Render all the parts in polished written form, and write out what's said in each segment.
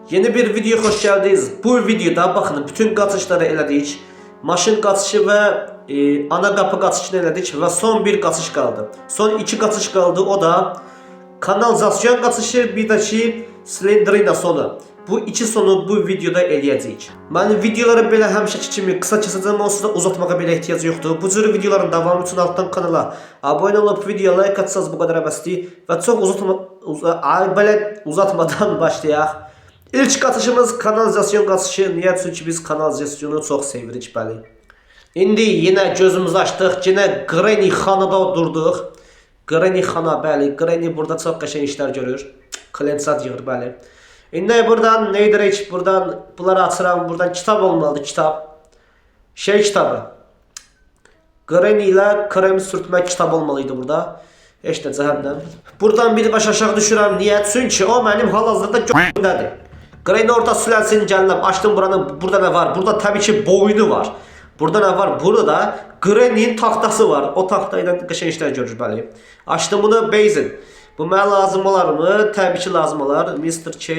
Yeni bir video hoş geldiniz. Bu videoda bakın bütün qaçışları elədik. Maşın qaçışı ve ana qapı qaçışını elədik ve son bir qaçış kaldı. Son iki qaçış kaldı. O da kanalizasyon qaçışı, bir de ki Slenderina sonu. Bu iki sonu bu videoda eləyəcəyik. Mən videoları belə həmişəki kimi qısa keçəcəm, onsuz da uzatmağa belə ehtiyac yoxdur. Bu cür videoların davamı üçün altdan kanala abone olup videoya like atsanız bu kadar əbəsdir və çox uzatmadan başlayaq. İlk qaçışımız kanalizasyon qaçışı. Niyə? Çünki biz kanalizasyonu çox sevirik, bəli. İndi yenə gözümüzü açdıq, yenə Granny xanada durduq. Granny xana, bəli. Granny burada çox qəşəng işlər görür. Klensat yığır, bəli. İndi buradan ne edirik? Buradan bunları açıram. Buradan kitap olmalıdır, kitap. Şey kitabı. Granny ile krem sürtme kitap olmalıydı burada. İşte cəhənnəm. Buradan bir baş aşağı düşürəm. Niyə? Çünki o mənim hal-hazırda gördədir. Granny orada süləlsin gələm. Açdım buranı. Burada ne var? Burada tabii ki boynu var. Burada ne var? Burada da Granny'nin taxtası var. O taxtayla qəşəng işlər görür, bəli. Açdım bunu, Basin. Bu mənə lazım olar mı? Təbii ki lazım olar. Mr. K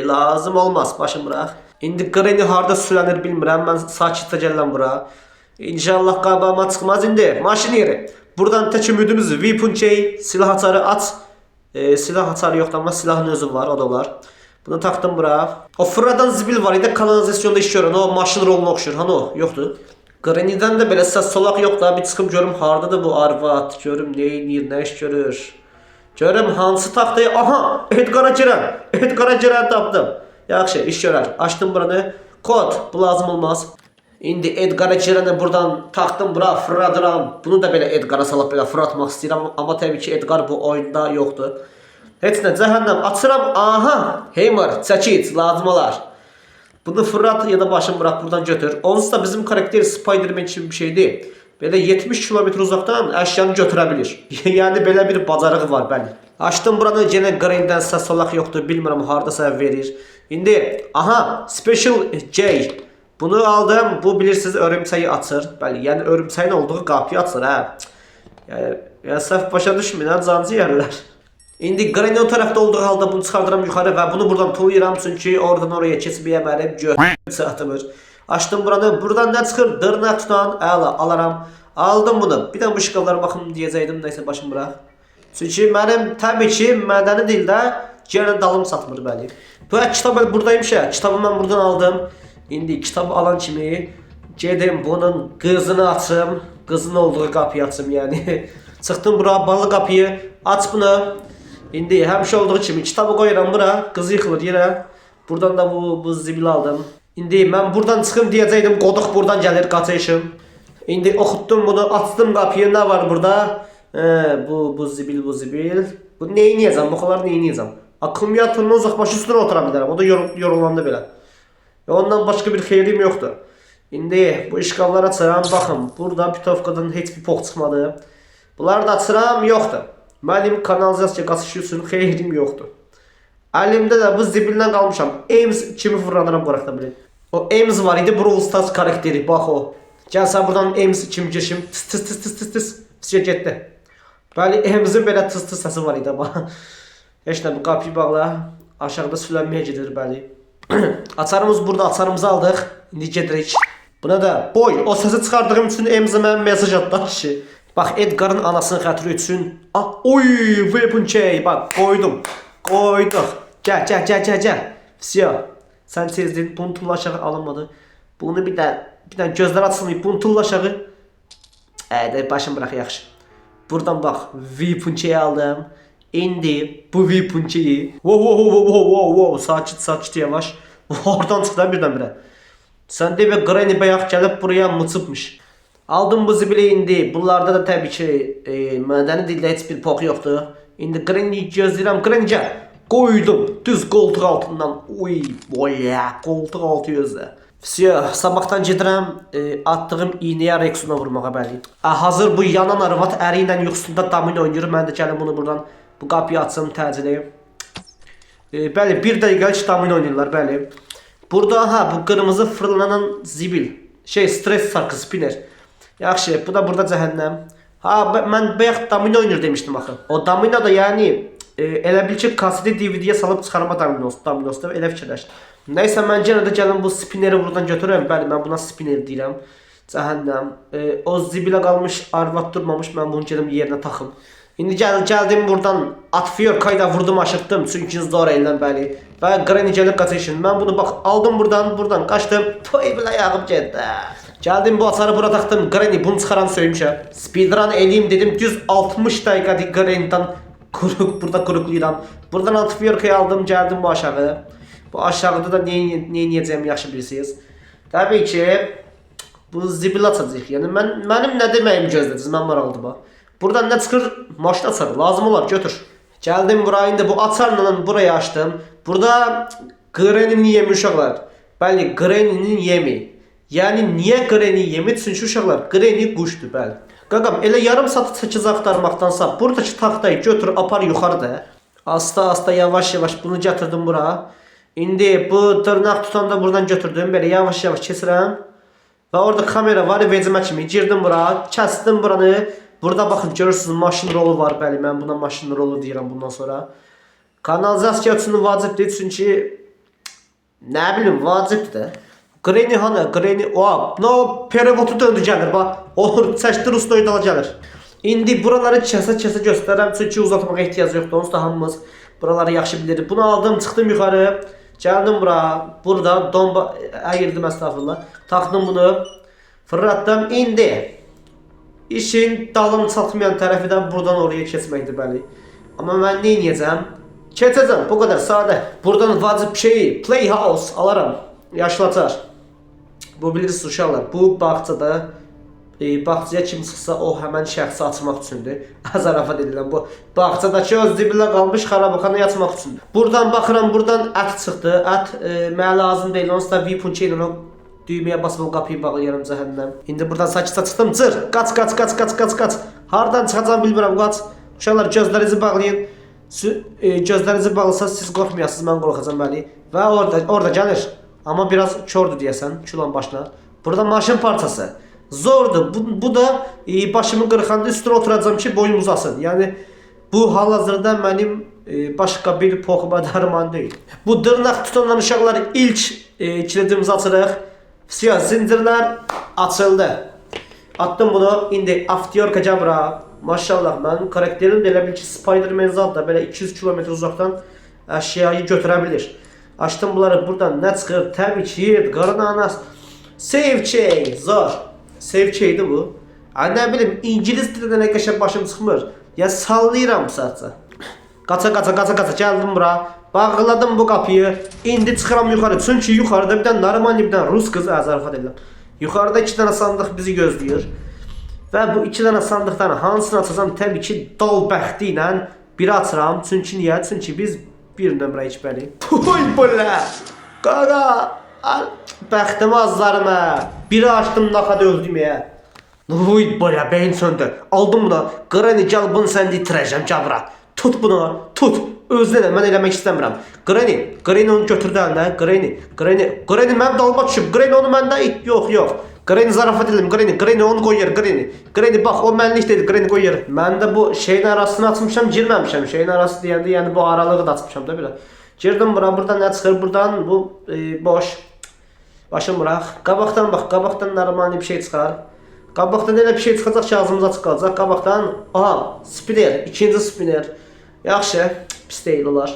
lazım olmaz. Başım bırak. İndi Granny harda sülənir bilmirəm. Mən sakitcə gələm bura. İnşallah qabağıma çıxmaz indi. Maşın yeri. Buradan tək ümidimiz Weapon K. Silah açarı at. Silah açarı yoxdur amma silahın özü var. O da var. Bunu taktım bura. O fırladan zibil var idi. Kanalizasyonda iş görən. O maşın roluna oxşur. Hani o? Yoxdur. Granny'dən də belə səs solaq yoxdur. Bir çıxım görüm hardadır bu arvad. Görüm neyinir, nə iş görür. Görüm hansı taxtayı. Aha! Edgar'a girən. Edgar'a girən tapdım. Yaxşı, iş görər. Açdım buranı. Kod. Bu lazım olmaz. İndi Edgar'a girəni buradan taxdım bura. Fırladıram. Bunu da belə Edgar'a salıb belə fırlatmaq istəyirəm. Amma təbii ki Edgar bu oyunda yoxdur. Heç nə, cəhənnəm. Açıram. Aha! Hammer. Çəkit. Lazım olar. Bunu fırlat ya da başını bırak buradan götür. Onsuz da bizim karakter Spider-Man için bir şey değil. Böyle 70 kilometre uzaktan əşyanı götürebilir. Yani böyle bir bacarığı var bəli. Açdım buranı, yenə Granny'dən səs solaq yoxdur. Bilmirəm hardasa verir. İndi aha Special J. Bunu aldım. Bu bilirsiniz örümçəyi açır. Bəli, yəni örümçəyin olduğu qapıyı açır ha. Yəni səhv başa düşməyin, cancı yerlər. İndi Granny o tarafta olduğu halda bunu çıxardıram yuxarı və bunu buradan tullayıram çünki oradan oraya keçməyə mənim göz atımır. Açdım buranı. Buradan ne çıxır? Dırnaq tutan. Əla, alaram. Aldım bunu. Bir də bu şıqavlara baxım deyəcəydim. Neyse başım bırak. Çünki mənim təbii ki mədəni dildə yenə dalım satmır, bəli. Bu kitab buradaymış ya. Kitabı mən buradan aldım. İndi kitabı alan kimi gedim bunun qızını açım. Qızın olduğu qapıyı açım yani. Çıxdım bura, balı qapıyı. Aç bunu. İndi həmişə olduğu kimi kitabı qoyuram bura. Qız yıxılır yerə. Buradan da bu zibili aldım. İndi mən buradan çıxım deyəcəydim. Qoduq buradan gəlir, qaçışım. İndi oxutdum bunu, açdım qapıyı. Ne var burada? Bu zibil, bu zibil. Bu neyiniyəcəm? Bu kadar neyiniyəcəm? Akkumulyatorun uzaqbaşı üstünə otura bilərəm. O da yorulanda belə. Ondan başqa bir xeyrim yoxdur. İndi bu işqalları açıram. Baxın, burada pitovkadan heç bir pox çıxmadı. Bunları da açıram, yoxdur. Mənim kanalizasiya qaçışı üçün xeyrim yoxdur. Əlimdə də bu zibildən qalmışam. Ames kimi fırlanıram qoraqda bilin. O Ames var idi, Brawl Stars karakteri. Bax o. Gəl sən buradan Ames kimi girişim. Tıs. Sizcə getdi. Bəli, Ames'in belə tıs səsi var idi amma. Heç nə, bu qapıyı bağla. Aşağıda sülənməyə gedir, bəli. Açarımız burada, açarımızı aldıq. İndi gedirik. Buna da boy. O səsi çıxardığım üçün Ames'e mən mesaj atdı ki. Bax, Edgar'ın anasının xətri üçün. Oy, Weapon K. Bax, qoydum. Qoyduq. Gəl. Vəsiya. Sən sezdin. Bunu tulla aşağı alınmadı. Bunu bir də gözlər açılmayıb. Bunu tulla aşağı. Başım bırak yaxşı. Buradan bax. Weapon K aldım. İndi bu Weapon K'yi. Wow. Sakit yavaş. Oradan çıxdı birdən-birə. Sən de Granny bayaq gəlib buraya mıçıbmış. Aldım bu zibili indi. Bunlarda da təbii ki mədəni dildə heç bir pox yoxdur. İndi Granny'yi gözləyirəm. Granny gəl. Qoydum. Düz koltuq altından. Koltuq altı gözlə. Vəsiya, sabahdan gedirəm. Attığım iğnəyə Rexona vurmağa, bəli. Hazır bu yanan arvad əri ilə yuxusunda domino oynayır. Mən də gəlim bunu buradan bu qapıyı açım, təciləyim. Bəli, bir dəqiqəlik domino oynayırlar, bəli. Burada bu qırmızı fırlanan zibil. Stres sarkı spinner. Yaxşı, bu da burada cəhənnəm. Mən bayaq domino oynayır demişdim axı. O domino da yəni elə bil ki kaseti DVD-yə salıb çıxarma dominosdur, elə fikirləşdim. Nəysə mən yenə də gəlin bu spineri buradan götürürəm. Bəli, mən buna spinner deyirəm. Cəhənnəm. O zibilə qalmış arvad durmamış, mən bunu gedim yerinə taxım. İndi gəldim buradan Atfiyorka'yla vurdum aşırtdım çünkü zor eldən bəli. Və Granny gəlib qaçışın. Mən bunu bax aldım buradan qaçdım. Toy bilə yağıb getdi. Gəldim bu açarı bura taxdım. Granny bunu çıxaran söymüşəm. Speedrun eləyim dedim. Düz 60 dəqiqədir Granny'dən burada quruqlayıram. Buradan Atfiyorka'yı aldım, gəldim bu aşağı. Bu aşağıda da nə edəcəyimi yaxşı bilirsiniz. Təbii ki bu zibil açacaq. Yəni mənim nə deməyimi gözlədiniz? Mən maraqlıdır bax. Buradan ne çıkır? Maşın açarı. Lazım olar götür. Geldim buraya indi bu açarla burayı açtım. Burada Granny'nin yemi uşaqlar. Bəli, Granny'nin yemi. Yani niye Granny yemi? Çünkü uşaqlar Granny quşdur bəli. Qaqam elə yarım saat çəkiz axtarmaqdansa buradakı taxtayı götür apar yuxarıda. Asta yavaş bunu gətirdim bura. İndi bu dırnaq tutanda buradan götürdüm. Belə yavaş keçirəm. Və orada kamera var vecimə kimi girdim bura. Kəsdim buranı. Burada bakın görürsünüz maşın rolu var. Bəli, mən buna maşın rolu deyirəm bundan sonra. Kanalizasiya üçün vacibdir çünki nə bilim vacibdir. Granny hanı? Granny no perivotu döndü gəlir bax. Olur çəkdir ustoyu da gəlir. İndi buraları kəsə göstərəm çünki uzatmağa ehtiyac yoxdur. Onsuz da hamımız buraları yaxşı bilir. Bunu aldım, çıxdım yuxarı. Gəldim bura. Burada domba əyirdim əstəğfurullah. Taxdım bunu. Fırlatdım. İndi İşin dalım çatmayan tərəfi də buradan oraya keçməkdir bəli. Amma mən nə edəcəm? Keçəcəm, bu qədər sadə. Buradan vacib şeyi Playhouse alaram. Yaşlatar. Bu bilirsiniz uşaqlar. Bu bağçada bağçaya kim çıxsa o həmən şəxsi açmaq üçündür. Zarafat edirəm bu. Bağçadakı o zibilə qalmış xarabaxanayı açmaq üçündür. Buradan baxıram, buradan ət çıxdı. Ət mənə lazım deyil. Onsuz da V-punçı ilə o düymeye basıb o qapıyı bağlayarım cəhənnəm. İndi buradan sakitcə çıxdım. Cır. Qaç. Hardan çıxacağım bilmirəm. Qaç. Uşaqlar gözlərinizi bağlayın. Gözlərinizi bağlasaz siz qorxmayasınız. Mən qorxacağam bəli. Və orada gəlir. Amma biraz kördür deyəsən. Külan başına. Burada maşın parçası. Zordur. Bu da başımı qırxanda üstüne oturacağım ki boyum uzasın. Yəni bu hal-hazırda mənim başqa bir poxuma dərman deyil. Bu dırnaq tutulan uşaqlar ilk kilidimizi açırıq. Siyah zincirler açıldı. Attım bunu. İndi Aftiyorka Cabra. Maşallah ben karakterim de elə bil ki Spider-Man zadda belə 200 kilometre uzaktan əşyayı götürebilir. Açtım bunları buradan ne çıxır? Təbii ki qarın anas. Save chain. Zor. Save chain'di bu. Ne bilim İngiliz dilində nə qəşəng başım çıxmır. Ya sallayıram bu saatsa. Qaça gəldim bura. Bağladım bu kapıyı. İndi çıxıram yuxarı. Çünki yuxarıda bir tane Narmani bir tane Rus kızı zarafat edirəm. Yuxarıda 2 tane sandıq bizi gözləyir. Və bu 2 tane sandıqdan hansını açacağam? Təbii ki dal bəxti ilə biri açıram. Çünki niyə? Çünki biz bir nömrə içməli. Puy belə. Qara. Bəxtim azlarıma. Biri açdım naxada öldüməyə. Puy belə beyin söndü. Aldım bunu. Granny gəl bunu sən itirəcəm cabra. Tut bunu. Tut. Özünə də mən eləmək istəmirəm. Granny onu götürdü əlinə. Granny mənim dalma düşüb. Granny onu məndə it. Yox. Granny zarafat edelim. Granny onu qoy yer. Granny bax o mənlik deyil. Granny qoy yer. Mən də bu şeyin arasını açmışam, girməmişəm. Şeyin arası deyəndə yəni bu aralığı da açmışam da belə. Girdim bura. Buradan nə çıxır? Buradan bu boş. Başım bıraq. Qabaqdan bax. Qabaqdan normal bir şey çıxar. Qabaqdan elə bir şey çıxacaq ki ağzımız açıq qalacaq. Qabaqdan spinner. İkinci spinner. Yaxşı. Pis deyil olar.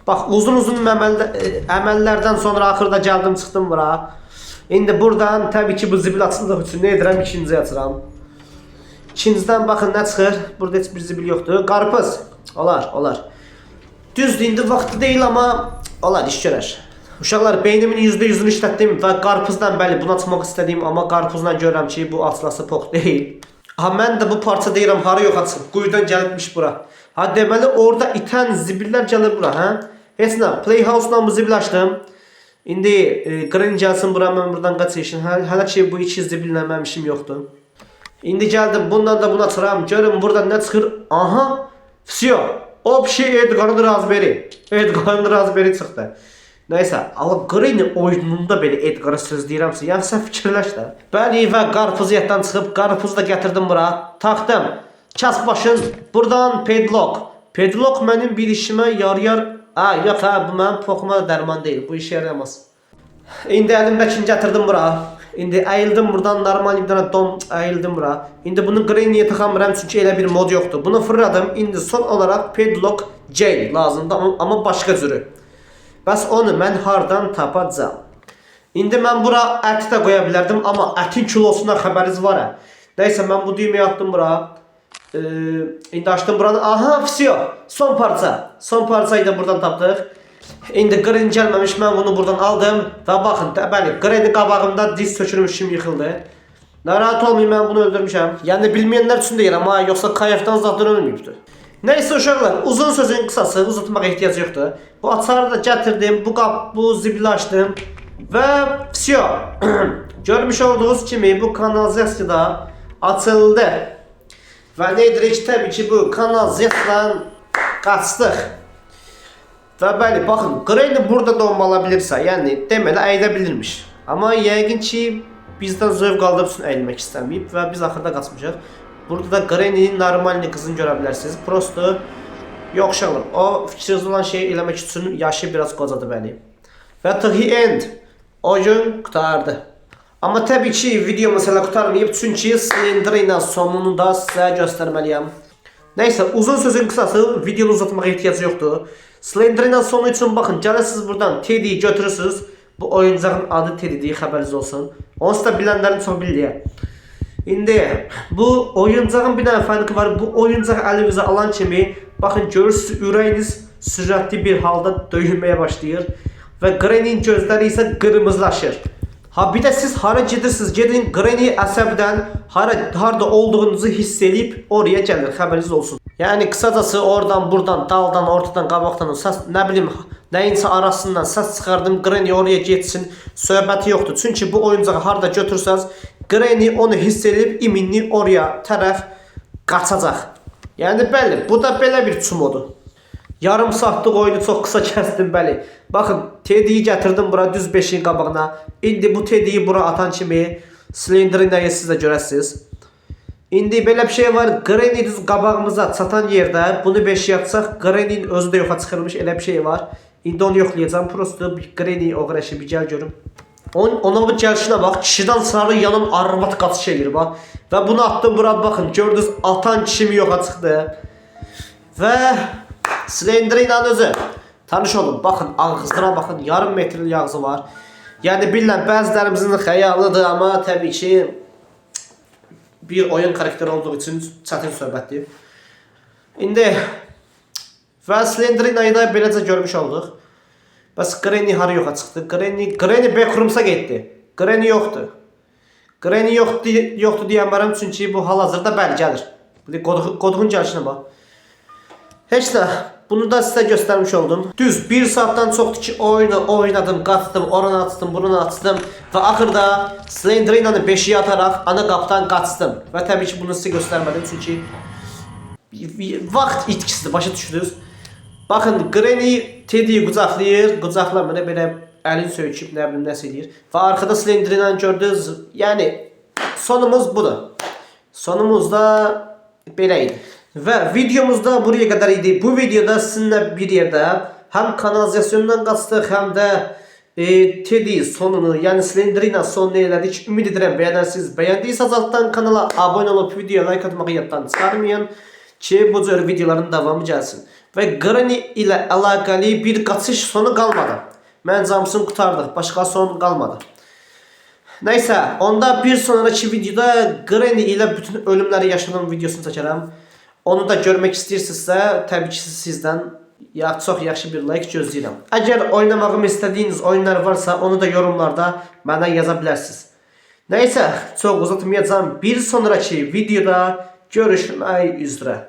Bax uzun əməllərdən sonra axırda gəldim çıxdım bura. İndi buradan təbii ki bu zibil açıldıq üçün nə edirəm? İkinciyə açıram. İkincidən baxın nə çıxır? Burada heç bir zibil yoxdur. Qarpız. Olar. Düzdür indi vaxtı deyil amma olar iş görər. Uşaqlar beynimin %100'ünü işlətdim və qarpızdan bəli bunu açmaq istədiyim amma qarpızla görürəm ki bu açılası pox deyil. Mən də bu parça deyirəm hara yox açıb. Quyudan gəlibmiş bura. Deməli orada itən zibillər gəlir bura, hə? Heç nə, Playhouse-dan bu zibil açdım. İndi Granny gəlsin bura, mən buradan qaçışım. Hələ ki bu iki zibillə mənim işim yoxdur. İndi gəldim, bundan da bunu açıram. Görün buradan nə çıxır? Aha! Всё. Общий Edgar'ın Raspberry çıxdı. Nəysə, Granny oyununda belə Edgar'ı söz deyirəmsə, yəni sən fikirləş də. Bəli və qarpız yətdən çıxıb, qarpızı da gətirdim bura. Taxdım. Kəs başın, buradan pedlock. Pedlock mənim bir işimə yarayar. Yox bu mənim toxuma dərman deyil. Bu işə yaramaz. İndi əlimdəkini gətirdim bura. İndi əyildim buradan normal bir dənə don əyildim bura. İndi bunu Granny'yə taxamıram çünki elə bir mod yoxdur. Bunu fırladım. İndi son olaraq Pedlock J lazımdır amma başqa cürü. Bəs onu mən hardan tapacağam? İndi mən bura əti də qoya bilərdim amma ətin kilosundan xəbəriniz var hə. Nəysə mən bu düyməyi atdım bura. İndi açdım buranı. Aha, vəsiyo. Son parça. Son parçayı da buradan tapdıq. İndi Granny gəlməmiş mən bunu buradan aldım və baxın, bəli, Granny qabağımda diz sökülmüş kimi yıxıldı. Narahat olmayın, mən bunu öldürmüşəm. Yəni bilməyənlər üçün deyirəm, yoxsa kayıfdan zaten ölməyibdi. Nəysə uşaqlar, uzun sözün qısası, uzatmağa ehtiyac yoxdur. Bu açarı da gətirdim, bu zibili açdım və vəsiyo. Görmüş olduğunuz kimi bu kanalizasiya da açıldı. Və nə edirik? Təbii ki bu kanalizasiyadan qaçdıq. Və bəli, baxın, Granny burada da olmalı bilirsə, yəni deməli əylə bilirmiş. Amma yəqin ki bizdən zövq aldığı üçün əyilmək istəməyib və biz axırda qaçmışıq. Burada da Granny'nin normalni qızını görə bilərsiniz. Prosto yox uşaqlar, o fikriniz olan şeyi eləmək üçün yaşı biraz qocadır bəli. Və the end. Oyun qurtardı. Amma təbii ki video məsələ qurtarmayıb çünki Slendrina sonunu da sizə göstərməliyəm. Nəysə, uzun sözün qısası, videonu uzatmağa ehtiyac yoxdur. Slendrina sonu üçün baxın, gəlirsiniz buradan Teddy'yi götürürsünüz. Bu oyuncağın adı Teddy'dir, xəbəriniz olsun. Onsuz da bilənlərin çox bildiyə. İndi bu oyuncağın bir dənə fərqi var. Bu oyuncaq əlinizə alan kimi baxın görürsünüz ürəyiniz sürətli bir halda döyülməyə başlayır və Granny'nin gözləri isə qırmızılaşır. Bir də siz hara gedirsiniz, gedin Granny əsəbdən harda olduğunuzu hiss edib oraya gəlir, xəbəriniz olsun. Yəni qısacası oradan, buradan, daldan, ortadan, qabaqdan, nə bilim, nəyinsə arasından səs çıxardım, Granny oraya getsin, söhbəti yoxdur. Çünki bu oyuncağı harda götürsəz, Granny onu hiss edib iminli oraya tərəf qaçacaq. Yəni bəli, bu da belə bir çumodur. Yarım saatlıq oyunu çox qısa kəsdim bəli. Baxın, Teddy'yi gətirdim bura düz 5'in qabağına. İndi bu Teddy'yi bura atan kimi Slendrina'yı siz də görəsiniz. İndi belə bir şey var. Granny düz qabağımıza çatan yerdə bunu 5'e atsaq, Granny'nin özü də yoxa çıxırmış, elə bir şey var. İndi onu yoxlayacağım. Prosto bir Granny o qrəşi bir gəl görüm. Ona bu gəlişinə bax, kişidən sarı yanan arvad qaçış edir bax. Və bunu attım bura baxın, gördünüz atan kimi yoxa çıxdı. Və Slendrina'nın özü. Tanış olun, baxın ağzına baxın, yarım metrlik ağzı var. Yəni bilirəm bəzilərimizin xəyalıdır, amma təbii ki bir oyun karakteri olduğu üçün çətin söhbətdir. İndi və Slendrina'yı da beləcə görmüş olduq. Bəs Granny hara yoxa çıxdı? Granny backroomsa getdi. Granny yoxdur. Granny yoxdur deyəmərəm çünki bu hal-hazırda bəli gəlir. Qoduğun gəlişinə bax. Heç də bunu da sizə göstərmiş oldum. Düz 1 saatdan çoxdur ki oyunu oynadım, qaçdım, oranı açdım, bunu açdım və axırda Slendrina'nı 5'e ataraq ana qapıdan qaçdım. Və təbii ki bunu sizə göstərmədim çünki vaxt itkisidir, başa düşdünüz. Baxın, Granny Teddy'yi qucaqlayır, qucaqlamır, belə əlini söyküb, nə bilim nəsə edir. Və arxada Slendrina'nı gördünüz. Yəni sonumuz budur. Sonumuz da belə idi. Və videomuzda buraya qədər idi. Bu videoda sizinlə bir yerdə həm kanalizasyondan qaçdıq, həm də Teddy sonunu, yəni Slendrina sonunu elədik. Ümid edirəm bəyənərsiniz. Bəyəndiyseniz altdan kanala abunə olub videoya like atmağı yaddan çıxarmayın ki bu cür videoların davamı gəlsin. Və Granny ilə əlaqəli bir qaçış sonu qalmadı. Məncə hamısını qurtardıq, başqa son qalmadı. Nəysə, onda bir sonraki videoda Granny ilə bütün ölümləri yaşanan videosunu çəkərəm. Onu da görmək istəyirsinizsə, təbii ki sizdən çox yaxşı bir like gözləyirəm. Əgər oynamağımı istədiyiniz oyunlar varsa, onu da yorumlarda mənə yaza bilərsiniz. Nəysə, çox uzatmayacağım. Bir sonraki videoda görüşmək üzrə.